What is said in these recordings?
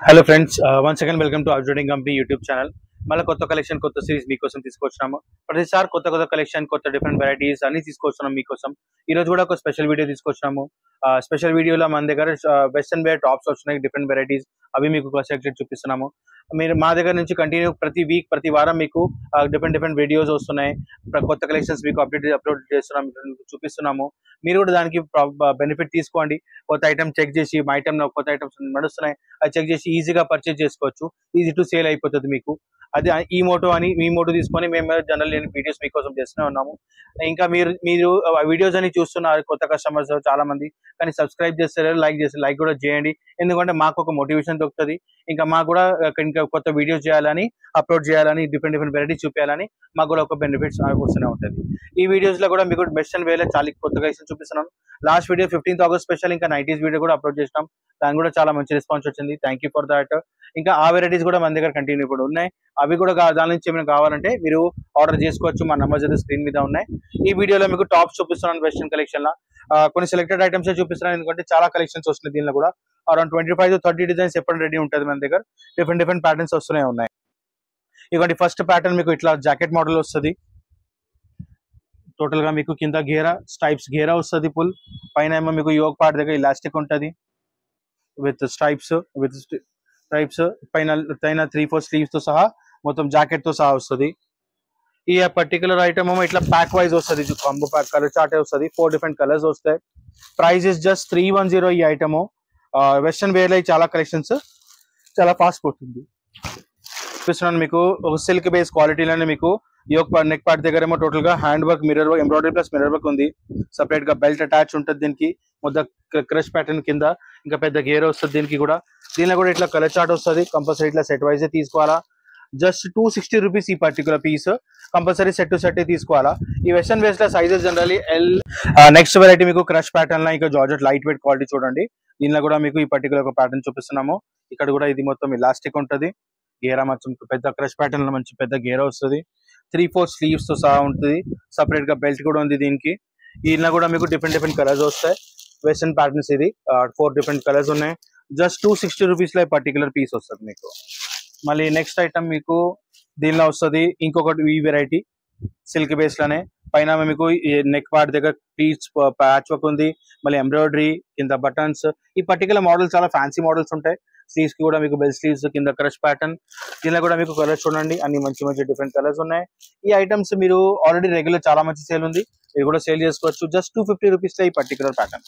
Hello friends, once again welcome to Outdoing Company YouTube channel. మళ్ళీ కొత్త collection కొత్త series మీకోసం తీసుకొచ్చాము. ప్రతిసారి కొత్త కలెక్షన్ కొత్త డిఫరెంట్ వెరైటీస్ అన్ని తీసుకొచ్చాము మీకోసం. ఈ రోజు కూడా ఒక స్పెషల్ వీడియో తీసుకొచ్చాము. స్పెషల్ వీడియోలో మన దగ్గర వెస్టర్న్ వేర్ టాప్స్ వచ్చినాయి, డిఫరెంట్ వెరైటీస్ అవి మీకు సెలెక్టెడ్ చూపిస్తున్నాము. మీరు మా దగ్గర నుంచి కంటిన్యూ ప్రతి వారం మీకు డిఫరెంట్ వీడియోస్ వస్తున్నాయి. కొత్త కలెక్షన్స్ మీకు అప్లోడ్ చేస్తున్నాము, చూపిస్తున్నాము. మీరు కూడా దానికి బెనిఫిట్ తీసుకోండి. కొత్త ఐటమ్ చెక్ చేసి మా ఐటమ్ కొత్త ఐటమ్స్ నడుస్తున్నాయి అది చెక్ చేసి ఈజీగా పర్చేజ్ చేసుకోవచ్చు. ఈజీ టు సేల్ అయిపోతుంది మీకు. అది ఈ మోటో తీసుకొని మేము జనరల్ వీడియోస్ మీకోసం చేస్తూనే ఉన్నాము. ఇంకా మీరు వీడియోస్ అని చూస్తున్నారు కొత్త కస్టమర్స్ చాలా మంది, కానీ సబ్స్క్రైబ్ చేస్తారు, లైక్ కూడా చేయండి. ఎందుకంటే మాకు ఒక మోటివేషన్ దొరుకుతుంది. ఇంకా మాకు కూడా ఇంకా కొత్త వీడియోస్ చేయాలని, అప్లోడ్ చేయాలని, డిఫరెంట్ వెరైటీస్ చూపించాలని మాకు కూడా ఒక బెనిఫిట్స్ వస్తూనే ఉంటుంది. ఈ వీడియోస్ లో కూడా మీకు వెస్టర్న్ వేలో చాలా కొత్తగా చూపిస్తున్నాను. Last video 15th August special ఇంకా 90s వీడియో కూడా అప్లోడ్ చేసినాం. దానికి కూడా చాలా మంచి రెస్పాన్స్ వచ్చింది. Thank you for that. ఇంకా ఆ వెరైటీస్ కూడా మన దగ్గర కంటిన్యూ కూడా ఉన్నాయి. అవి కూడా దాని నుంచి ఏమైనా కావాలంటే మీరు ఆర్డర్ చేసుకోవచ్చు. మా నంబర్స్ అయితే స్క్రీన్ మీద ఉన్నాయి. ఈ వీడియోలో మీకు టాప్స్ చూపిస్తున్నాను వెస్టర్న్ కలెక్షన్ లో. కొన్ని సెలెక్టెడ్ ఐటమ్స్ చూపిస్తున్నాను, ఎందుకంటే చాలా కలెక్షన్స్ వస్తున్నాయి. దీనిలో కూడా అరౌండ్ 25 to 30 డిజైన్స్ ఎప్పుడు రెడీ ఉంటుంది మన దగ్గర. డిఫరెంట్ ప్యాటర్న్స్ వస్తూనే ఉన్నాయి. ఇవ్వండి, ఫస్ట్ ప్యాటర్న్ మీకు ఇట్లా జాకెట్ మోడల్ వస్తుంది. టోటల్ గా మీకు కింద స్ట్రైప్స్ గేరా వస్తుంది ఫుల్. పైన ఏమో మీకు యోగ్ పార్ట్ దగ్గర ఇలాస్టిక్ ఉంటుంది విత్ స్ట్రైప్స్ పైన 3-4 స్లీవ్స్ తో సహా మొత్తం జాకెట్ తో సహా వస్తుంది. ఈ పర్టికులర్ ఐటమ్ ఏమో ఇట్లా ప్యాక్ వైజ్ వస్తుంది. కాంబో ప్యాక్ కలర్ చార్ట్ వస్తుంది. 4 డిఫరెంట్ కలర్స్ వస్తాయి. Price is just 310. ఈ ఐటమ్ వెస్టర్న్ వేర్ లో చాలా కలెక్షన్స్ చాలా ఫాస్ట్ పోతుంది. చూపిస్తున్నాను మీకు ఒక సిల్క్ బేస్ క్వాలిటీలోనే మీకు యోక్ నెక్ పార్ట్ దగ్గర ఏమో టోటల్ గా hand work, mirror work, embroidery plus mirror work ఉంది. సపరేట్ గా బెల్ట్ అటాచ్ ఉంటుంది దీనికి. మొత్తం క్రష్ ప్యాటర్న్ కింద ఇంకా పెద్ద గేర్ వస్తుంది దీనికి కూడా. దీనిలో కూడా ఇట్లా కలర్ చార్ట్ వస్తుంది. కంపల్సరీ ఇట్లా సెట్ వైజ్ తీసుకోవాలా. జస్ట్ 260 రూపీస్ ఈ particular piece. Compulsory set to set తీసుకోవాలా. ఈ వెస్టర్న్ వేస్ లో sizes generally L. Next variety మీకు క్రష్ ప్యాటర్న్ లో ఇంకా జార్జెట్ లైట్ వెయిట్ క్వాలిటీ చూడండి. దీనిలో కూడా మీకు ఈ పర్టికులర్ ఒక ప్యాటర్న్ చూపిస్తున్నాము. ఇక్కడ కూడా ఇది మొత్తం ఇలాస్టిక్ ఉంటుంది. గేరా మొత్తం పెద్ద క్రష్ ప్యాటర్న్ లో మంచి పెద్ద గేరా వస్తుంది. 3-4 స్లీవ్స్ తో సహా ఉంటుంది. సపరేట్ గా బెల్ట్ కూడా ఉంది దీనికి. దీనిలో కూడా మీకు డిఫరెంట్ కలర్స్ వస్తాయి. వెస్టర్న్ ప్యాటర్న్స్ ఇది 4 డిఫరెంట్ కలర్స్ ఉన్నాయి. జస్ట్ 260 రూపీస్ లో పర్టికులర్ పీస్ వస్తుంది మీకు. మళ్ళీ నెక్స్ట్ ఐటమ్ మీకు దీనిలో వస్తుంది ఇంకొకటి ఈ వెరైటీ సిల్క్ బేస్ లోనే. పైన మీకు నెక్ పార్ట్ దగ్గర ప్లీట్స్ ప్యాచ్ వర్క్ ఉంది. మళ్ళీ ఎంబ్రాయిడరీ కింద బటన్స్. ఈ పర్టికులర్ మోడల్ చాలా ఫ్యాన్సీ మోడల్స్ ఉంటాయి. స్లీవ్స్ కి కూడా మీకు బెల్ స్లీవ్స్ కింద క్రష్ ప్యాటర్న్. దీనిలో కూడా మీకు కలర్స్ చూడండి, అన్ని మంచి డిఫరెంట్ కలర్స్ ఉన్నాయి. ఈ ఐటమ్స్ మీరు ఆల్రెడీ రెగ్యులర్ చాలా మంచి సేల్ ఉంది, ఇది కూడా సేల్ చేసుకోవచ్చు. జస్ట్ 250 రూపీస్ లో ఈ పర్టికులర్ ప్యాటర్న్.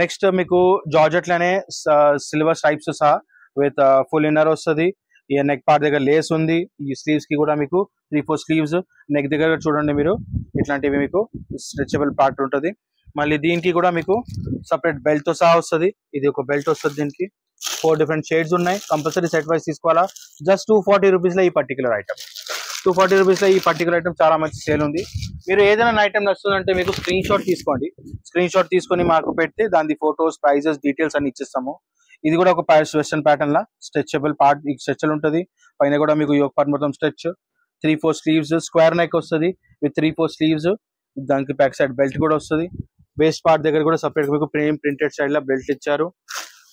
నెక్స్ట్ మీకు జార్జెట్ లోనే సిల్వర్ స్ట్రైప్స్ సహా విత్ ఫుల్ ఇన్నర్ వస్తుంది. ఈ నెక్ పార్ట్ దగ్గర లేస్ ఉంది. ఈ స్లీవ్స్ కి కూడా మీకు 3-4 స్లీవ్స్. నెక్ దగ్గర చూడండి మీరు ఇట్లాంటివి మీకు స్ట్రెచబుల్ పార్ట్ ఉంటుంది. మళ్ళీ దీనికి కూడా మీకు సపరేట్ బెల్ట్ తో సహా వస్తుంది. ఇది ఒక బెల్ట్ వస్తుంది. దీనికి 4 డిఫరెంట్ షేడ్స్ ఉన్నాయి. కంపల్సరీ సెట్ వైజ్ తీసుకోవాలా. జస్ట్ 240 రూపీస్ లో ఈ పర్టికులర్ ఐటమ్. 240 రూపీస్ లో ఈ పర్టికులర్ ఐటమ్ చాలా మంచి సేల్ ఉంది. మీరు ఏదైనా ఐటమ్ నచ్చుతుందంటే మీకు స్క్రీన్ షాట్ తీసుకోండి. స్క్రీన్ షాట్ తీసుకొని మాకు పెడితే దాని ఫోటోస్, ప్రైజెస్, డీటెయిల్స్ అన్ని ఇచ్చేస్తాము. ఇది కూడా ఒక వెస్టర్న్ ప్యాటర్న్ లా స్ట్రెచబుల్ పార్ట్ స్ట్రెచబుల్ ఉంటుంది. పైన కూడా మీకు యోక్ పార్ట్ మొత్తం స్ట్రెచ్. 3-4 స్లీవ్స్, స్క్వేర్ నెక్ వస్తుంది విత్ 3-4 స్లీవ్స్. దానికి బ్యాక్ సైడ్ బెల్ట్ కూడా వస్తుంది. వేస్ట్ పార్ట్ దగ్గర కూడా సపరేట్ మీకు ప్రింటెడ్ స్టైల్ లో బెల్ట్ ఇచ్చారు.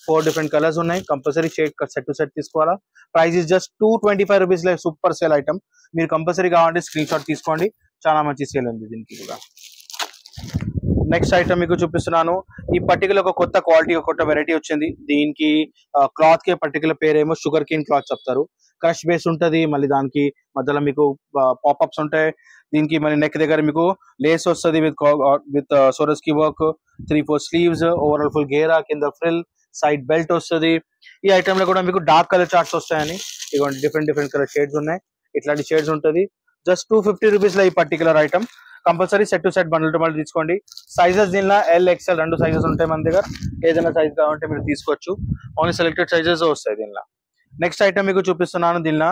4 డిఫరెంట్ కలర్స్ ఉన్నాయి. కంపల్సరీ సెట్ టు సెట్ తీసుకోవాలా. ప్రైస్ ఇస్ జస్ట్ 225 రూపీస్ లో సూపర్ సేల్ ఐటమ్. మీరు కంపల్సరీ కావాలంటే స్క్రీన్ షాట్ తీసుకోండి, చాలా మంచి సేల్ ఉంది దీనికి కూడా. నెక్స్ట్ ఐటమ్ మీకు చూపిస్తున్నాను. ఈ పర్టికులర్ ఒక కొత్త క్వాలిటీ, ఒక కొత్త వెరైటీ వచ్చింది. దీనికి క్లాత్ కి పర్టికులర్ పేరు ఏమో షుగర్ కేన్ క్లాత్ చెప్తారు. క్రష్ బేస్ ఉంటుంది. మళ్ళీ దానికి మధ్యలో మీకు పాపప్స్ ఉంటాయి. దీనికి మళ్ళీ నెక్ దగ్గర మీకు లేస్ వస్తుంది విత్ సోరస్కి వర్క్. 3-4 స్లీవ్స్, ఓవరాల్ ఫుల్ గేరా, కింద ఫ్రిల్, సైడ్ బెల్ట్ వస్తుంది. ఈ ఐటమ్ లో కూడా మీకు డార్క్ కలర్ చార్ట్స్ వస్తాయని. ఇటువంటి డిఫరెంట్ కలర్ షేడ్స్ ఉన్నాయి. ఇట్లాంటి షేడ్స్ ఉంటుంది. జస్ట్ 250 రూపీస్ లో ఈ particular item. Compulsory set to set bundle to bundle తీసుకోండి. సైజెస్ దీనిలో LXL 2 సైజెస్ ఉంటాయి మన దగ్గర. ఏదైనా సైజ్ కావాలంటే మీరు తీసుకోవచ్చు. ఓన్లీ సెలెక్టెడ్ సైజెస్ వస్తాయి దీనిలో. నెక్స్ట్ ఐటమ్ మీకు చూపిస్తున్నాను. దీనిలో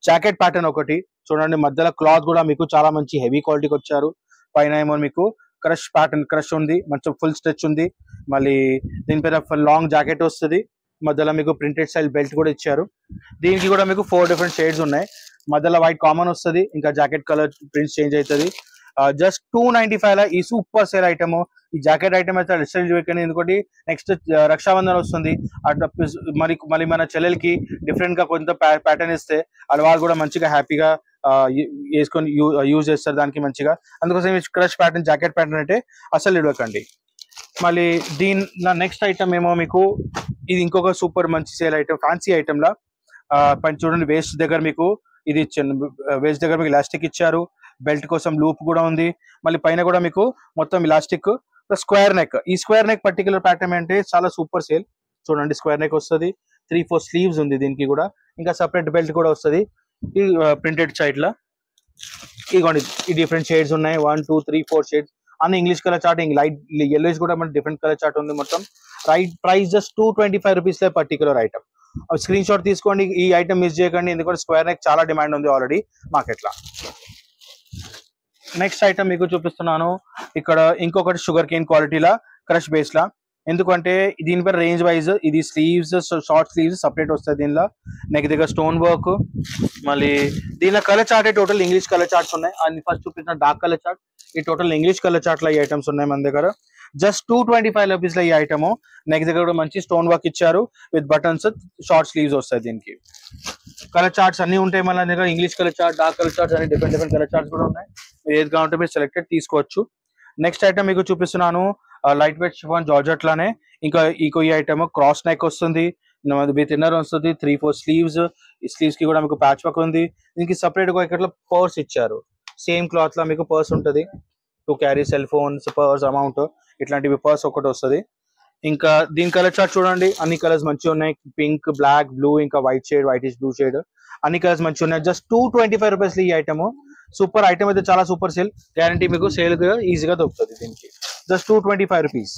జాకెట్ ప్యాటర్న్ ఒకటి చూడండి. మధ్యలో క్లాత్ కూడా మీకు చాలా మంచి హెవీ క్వాలిటీకి వచ్చారు. పైన ఏమో మీకు క్రష్ ప్యాటర్న్ క్రష్ ఉంది, మంచి ఫుల్ స్ట్రెచ్ ఉంది. మళ్ళీ దీనిపైన లాంగ్ జాకెట్ వస్తుంది. మధ్యలో మీకు ప్రింటెడ్ స్టైల్ బెల్ట్ కూడా ఇచ్చారు. దీనికి కూడా మీకు 4 డిఫరెంట్ షేడ్స్ ఉన్నాయి. మధ్యలో వైట్ కామన్ వస్తుంది. ఇంకా జాకెట్ కలర్ ప్రింట్స్ చేంజ్ అవుతుంది. జస్ట్ 295 లా ఈ సూపర్ సేల్ ఐటమ్. ఈ జాకెట్ ఐటమ్ అయితే రిసెల్ చేయకండి, ఎందుకంటే నెక్స్ట్ రక్షాబంధన్ వస్తుంది. అట్లా మరి మళ్ళీ మన చెల్లెలకి డిఫరెంట్ గా కొంత ప్యాటర్న్ ఇస్తే వాళ్ళు కూడా మంచిగా హ్యాపీగా వేసుకొని యూజ్ చేస్తారు దానికి మంచిగా. అందుకోసం క్రష్ ప్యాటర్న్ జాకెట్ ప్యాటర్న్ అంటే అసలు ఇవ్వకండి. మళ్ళీ దీని నెక్స్ట్ ఐటమ్ ఏమో మీకు ఇది ఇంకొక సూపర్ మంచి సేల్ ఐటమ్, ఫ్యాన్సీ ఐటమ్ లా పైన చూడండి. వేస్ట్ దగ్గర మీకు ఇది ఇచ్చాను, వేస్ట్ దగ్గర మీకు ఇలాస్టిక్ ఇచ్చారు, బెల్ట్ కోసం లూప్ కూడా ఉంది. మళ్ళీ పైన కూడా మీకు మొత్తం ఇలాస్టిక్ స్క్వేర్ నెక్. ఈ స్క్వేర్ నెక్ పర్టికులర్ ప్యాటర్న్ అంటే చాలా సూపర్ సేల్. చూడండి స్క్వేర్ నెక్ వస్తుంది, 3-4 స్లీవ్స్ ఉంది దీనికి కూడా, ఇంకా సపరేట్ బెల్ట్ కూడా వస్తుంది. ఈ ప్రింటెడ్ సైడ్ లా ఇదిగోండి ఈ డిఫరెంట్ షేడ్స్ ఉన్నాయి, 1 2 3 4 షేడ్స్ అన్ని English colour chart, light yellowish కూడా మన డిఫరెంట్ కలర్ చార్ట్ ఉంది మొత్తం. Price just 225 rupees particular item. Screen shot తీసుకోండి, ఈ ఐటమ్ మిస్ చేయకండి, ఎందుకంటే స్క్వేర్ నెక్ చాలా డిమాండ్ ఉంది ఆల్రెడీ మార్కెట్ లో. నెక్స్ట్ ఐటమ్ మీకు చూపిస్తున్నాను, ఇక్కడ ఇంకొకటి షుగర్ కేన్ క్వాలిటీలా క్రష్ బేస్ లా. ఎందుకంటే దీనిపై రేంజ్ వైజ్ ఇది స్లీవ్స్, షార్ట్ స్లీవ్స్ సపరేట్ వస్తాయి. దీనిలో నెక్ దగ్గర స్టోన్ వర్క్, మళ్ళీ దీనిలో colour chart total English colour charts ఉన్నాయి. అన్ని ఫస్ట్ చూపించిన డార్క్ కలర్ చార్ట్, ఈ టోటల్ ఇంగ్లీష్ కలర్ చార్ట్ లో ఈ ఐటమ్స్ ఉన్నాయి మన దగ్గర. జస్ట్ 225 రూపీస్ లో ఈ ఐటమ్. నెక్ దగ్గర కూడా మంచి స్టోన్ వర్క్ ఇచ్చారు విత్ బటన్స్, షార్ట్ స్లీవ్స్ వస్తాయి దీనికి. కలర్ చార్ట్స్ అన్ని ఉంటాయి మన దగ్గర, English colour chart, dark colour charts అన్ని డిఫరెంట్ కలర్ చార్ట్స్ కూడా ఉన్నాయి. మీరు ఏది కావాలంటే మీరు సెలెక్టెడ్ తీసుకోవచ్చు. నెక్స్ట్ ఐటమ్ మీకు చూపిస్తున్నాను లైట్ వెయిట్ షిఫాన్ జార్జెట్ లానే ఇంకా ఈ ఐటమ్ క్రాస్ నెక్ వస్తుంది, విత్ ఇన్నర్ వస్తుంది, 3-4 స్లీవ్స్. ఈ స్లీవ్స్ కి కూడా మీకు ప్యాచ్ వర్క్ ఉంది. దీనికి సపరేట్ గా ఇక్కడ పర్స్ ఇచ్చారు, సేమ్ క్లాత్ లో మీకు పర్స్ ఉంటుంది to carry cell phones, purse, amount ఇట్లాంటివి పర్స్ ఒకటి వస్తుంది. ఇంకా దీని కలర్ చార్ట్ చూడండి, అన్ని కలర్స్ మంచిగా ఉన్నాయి, పింక్, బ్లాక్, బ్లూ, ఇంకా white shade, whitish blue shade, అన్ని కలర్స్ మంచిగా ఉన్నాయి. జస్ట్ 225 రూపీస్ ఈ ఐటమ్. సూపర్ ఐటమ్ అయితే చాలా సూపర్ సేల్, గ్యారంటీ మీకు సేల్ ఈజీగా దొరుకుతుంది దీనికి. Just 225 rupees.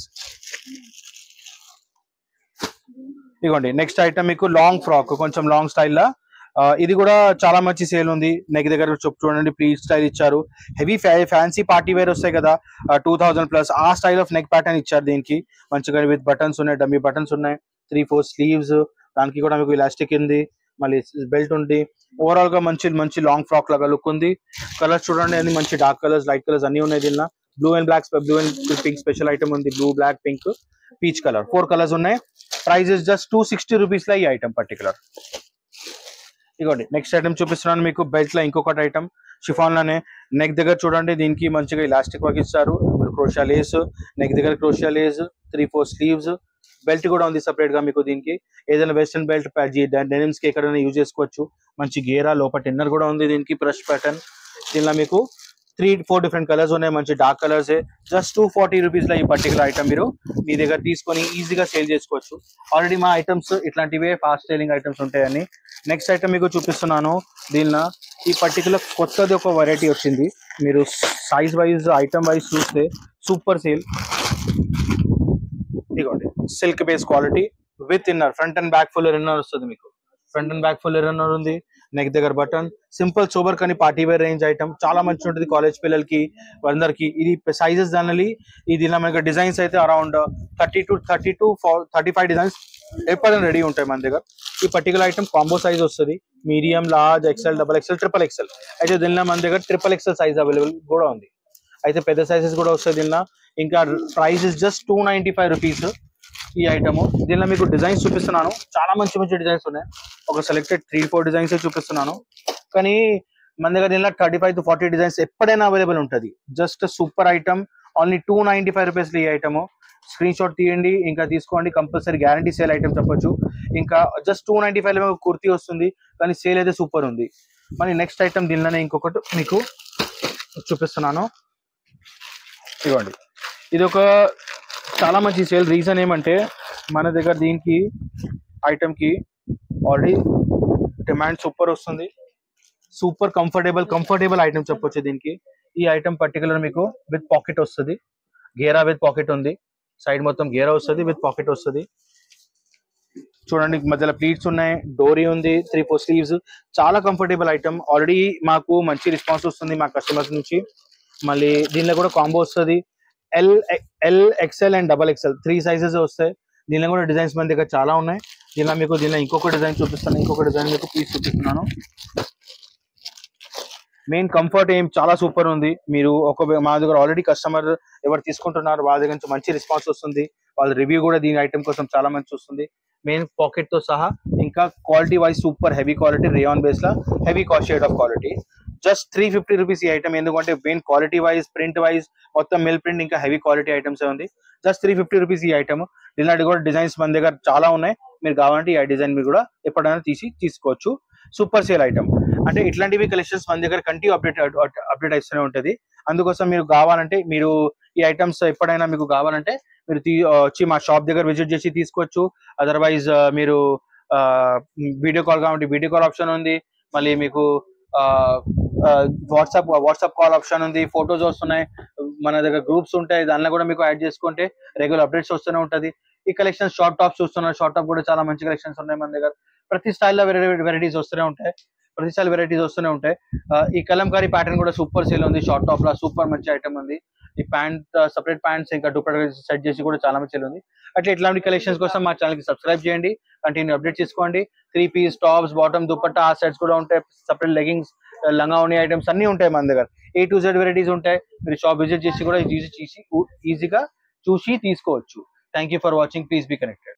ఇదిగోండి నెక్స్ట్ ఐటమ్ మీకు లాంగ్ ఫ్రాక్, కొంచెం లాంగ్ స్టైల్ లా. ఇది కూడా చాలా మంచి సేల్ ఉంది. నెక్ దగ్గర చూడండి ప్లీట్ స్టైల్ ఇచ్చారు, హెవీ ఫ్యాన్సీ పార్టీ వేర్ వస్తాయి కదా 2000+ ఆ స్టైల్ ఆఫ్ నెక్ ప్యాటర్న్ ఇచ్చారు దీనికి మంచిగా, విత్ బటన్స్ ఉన్నాయి, డమ్మీ బటన్స్ ఉన్నాయి, 3-4 స్లీవ్స్, దానికి కూడా మీకు ఇలాస్టిక్ ఉంది, మళ్ళీ బెల్ట్ ఉంది. ఓవరాల్ గా మంచి లాంగ్ ఫ్రాక్ లాగా లుక్ ఉంది. కలర్స్ చూడండి అన్ని మంచి డార్క్ కలర్స్, లైట్ కలర్స్ అన్ని ఉన్నాయి దీనిలో. Blue and pink special item ఉంది, blue, black, pink, peach colour, 4 colours ఉన్నాయి. ప్రైస్ ఇస్ జస్ట్ 260 రూపీస్ లా ఈ ఐటమ్ పర్టికులర్. ఇదిగోండి నెక్స్ట్ ఐటమ్ చూపిస్తున్నాను మీకు, బెల్ట్ లో ఇంకొకటి ఐటమ్ షిఫాన్ లోనే. నెక్ దగ్గర చూడండి దీనికి మంచిగా ఇలాస్టిక్ వర్క్ ఇస్తారు, క్రోషియా లేస్, నెక్ దగ్గర క్రోషియా లేస్, 3-4 స్లీవ్స్, బెల్ట్ కూడా ఉంది సపరేట్ గా మీకు. దీనికి ఏదైనా వెస్టర్న్ బెల్ట్ డెనిమ్స్ కి ఎక్కడైనా యూజ్ చేసుకోవచ్చు. మంచి గేరా, లోపల ఇన్నర్ కూడా ఉంది దీనికి, బ్రష్ ప్యాటర్న్. దీనిలో మీకు 3-4 డిఫరెంట్ కలర్స్ ఉన్నాయి, మంచి డార్క్ కలర్స్. జస్ట్ 240 రూపీస్ లో ఈ పర్టికులర్ ఐటమ్ మీరు మీ దగ్గర తీసుకొని ఈజీగా సేల్ చేసుకోవచ్చు. ఆల్రెడీ మా ఐటమ్స్ ఇట్లాంటివే ఫాస్ట్ సేలింగ్ ఐటమ్స్ ఉంటాయని. నెక్స్ట్ ఐటమ్ మీకు చూపిస్తున్నాను, దీనిలో ఈ పర్టికులర్ కొత్తది ఒక వెరైటీ వచ్చింది. మీరు సైజ్ వైజ్, ఐటమ్ వైజ్ చూస్తే సూపర్ సేల్. ఇదిగోండి silk base quality with inner, front and back full inner వస్తుంది మీకు. Front and back full inner ఉంది, నెక్ దగ్గర బటన్, సింపుల్ సోబర్ కానీ పార్టీ వేర్ రేంజ్ ఐటమ్, చాలా మంచి ఉంటుంది కాలేజ్ పిల్లలకి అందరికి. ఇది సైజెస్ దానిలో దీనిలో మనకి డిజైన్స్ అయితే అరౌండ్ 30 to 35 డిజైన్స్ ఎప్పుడైనా రెడీ ఉంటాయి మన దగ్గర. ఈ పర్టికులర్ ఐటమ్ కాంబో సైజ్ వస్తుంది, medium, large, XL, XXL, XXL. అయితే దీనిలో మన దగ్గర XXL సైజ్ అవైలబుల్ కూడా ఉంది. అయితే పెద్ద సైజెస్ కూడా వస్తాయి దీనిలో. ఇంకా ప్రైస్ ఇస్ జస్ట్ 295 రూపీస్ ఈ ఐటమ్. దీనిలో మీకు డిజైన్స్ చూపిస్తున్నాను, చాలా మంచి డిజైన్స్ ఉన్నాయి. ఒక సెలెక్టెడ్ 3-4 డిజైన్స్ చూపిస్తున్నాను, కానీ మన దగ్గర దీనిలో 35 to 40 డిజైన్స్ ఎప్పుడైనా అవైలబుల్ ఉంటుంది. Just super item, only 295 rupees ఈ ఐటమ్. స్క్రీన్ షాట్ తీయండి, ఇంకా తీసుకోండి, కంపల్సరీ గ్యారంటీ సేల్ ఐటమ్ చెప్పొచ్చు. ఇంకా జస్ట్ 295 లో కుర్తీ వస్తుంది, కానీ సేల్ అయితే సూపర్ ఉంది. మరి నెక్స్ట్ ఐటమ్ దీనిలోనే ఇంకొకటి మీకు చూపిస్తున్నాను. ఇదిగోండి, ఇది ఒక చాలా మంచి సేల్. రీజన్ ఏమంటే మన దగ్గర దీనికి ఐటమ్ కి ఆల్రెడీ డిమాండ్ సూపర్ వస్తుంది, సూపర్ కంఫర్టబుల్ ఐటమ్ చెప్పొచ్చు దీనికి. ఈ ఐటమ్ పర్టికులర్ మీకు విత్ పాకెట్ వస్తుంది, గేరా విత్ పాకెట్ ఉంది, సైడ్ మొత్తం గేరా వస్తుంది, విత్ పాకెట్ వస్తుంది. చూడండి మధ్యలో ప్లీట్స్ ఉన్నాయి, డోరీ ఉంది, 3-4 స్లీవ్స్, చాలా కంఫర్టబుల్ ఐటమ్. ఆల్రెడీ మాకు మంచి రెస్పాన్స్ వస్తుంది మా కస్టమర్స్ నుంచి. మళ్ళీ దీనిలో కూడా కాంబో వస్తుంది, L, XL and XXL 3 sizes వస్తాయి. దీనిలో కూడా డిజైన్స్ మన దగ్గర చాలా ఉన్నాయి. దీనిలో ఇంకొక డిజైన్ చూపిస్తాను, ఇంకొక డిజైన్ మీకు పీస్ చూపిస్తున్నాను. మెయిన్ కంఫర్ట్ ఏం చాలా సూపర్ ఉంది. మీరు మా దగ్గర ఆల్రెడీ కస్టమర్ ఎవరు తీసుకుంటున్నారు వాళ్ళ దగ్గర నుంచి మంచి రెస్పాన్స్ వస్తుంది. వాళ్ళ రివ్యూ కూడా దీని ఐటమ్ కోసం చాలా మంచి వస్తుంది. మెయిన్ పాకెట్ తో సహా ఇంకా quality wise super heavy quality rayon base law heavy cost shade of quality. Just 350 rupees ఈ ఐటమ్. ఎందుకంటే main quality wise print wise మొత్తం మిల్ ప్రింట్ ఇంకా హెవీ క్వాలిటీ ఐటమ్స్ ఉంది. జస్ట్ 350 రూపీస్ ఈ ఐటమ్. ఇలాంటి కూడా డిజైన్స్ మన దగ్గర చాలా ఉన్నాయి. మీరు కావాలంటే ఈ డిజైన్ మీరు కూడా ఎప్పుడైనా తీసుకోవచ్చు. Super sale item. అంటే ఇట్లాంటివి కలెక్షన్స్ మన దగ్గర కంటిన్యూ అప్డేట్ ఇస్తూనే ఉంటుంది. అందుకోసం మీరు కావాలంటే మీరు ఈ ఐటమ్స్ ఎప్పుడైనా మీకు కావాలంటే మీరు వచ్చి మా షాప్ దగ్గర విజిట్ చేసి తీసుకోవచ్చు. అదర్వైజ్ మీరు వీడియో కాల్ కావాలంటే వీడియో కాల్ ఆప్షన్ ఉంది. మళ్ళీ మీకు వాట్సాప్ కాల్ ఆప్షన్ ఉంది. ఫొటోస్ వస్తున్నాయి, మన దగ్గర గ్రూప్స్ ఉంటాయి, దానిలో కూడా మీకు యాడ్ చేసుకుంటే రెగ్యులర్ అప్డేట్స్ వస్తూనే ఉంటది. ఈ కలెక్షన్స్ షార్ట్ టాప్స్ చూస్తున్నారు. షార్ట్ టాప్ కూడా చాలా మంచి కలెక్షన్స్ ఉన్నాయి మన దగ్గర. ప్రతి స్టైల్లో వెరైటీస్ వస్తూనే ఉంటాయి. ఈ కలంకారీ ప్యాటర్న్ కూడా సూపర్ సేల్ ఉంది. షార్ట్ టాప్ లా సూపర్ మంచి ఐటమ్ ఉంది. ఈ ప్యాంట్ సపరేట్ ప్యాంట్స్ ఇంకా దుపట్టా సెట్ చేసి కూడా చాలా మంచి సేల్ ఉంది. అట్లా ఇట్లాంటి కలెక్షన్స్ కోసం మా ఛానల్ కి సబ్స్క్రైబ్ చేయండి. కంటిన్యూ అప్డేట్ చేసుకోండి. 3 piece tops, bottom, dupatta sets కూడా ఉంటాయి. సపరేట్ లెగింగ్స్, లంగా ఓని ఐటమ్స్ అన్ని ఉంటాయి మన దగ్గర. A to Z వెరైటీస్ ఉంటాయి. మీరు షాప్ విజిట్ చేసి కూడా ఈజీగా చూసి తీసుకోవచ్చు. Thank you for watching. Please be connected.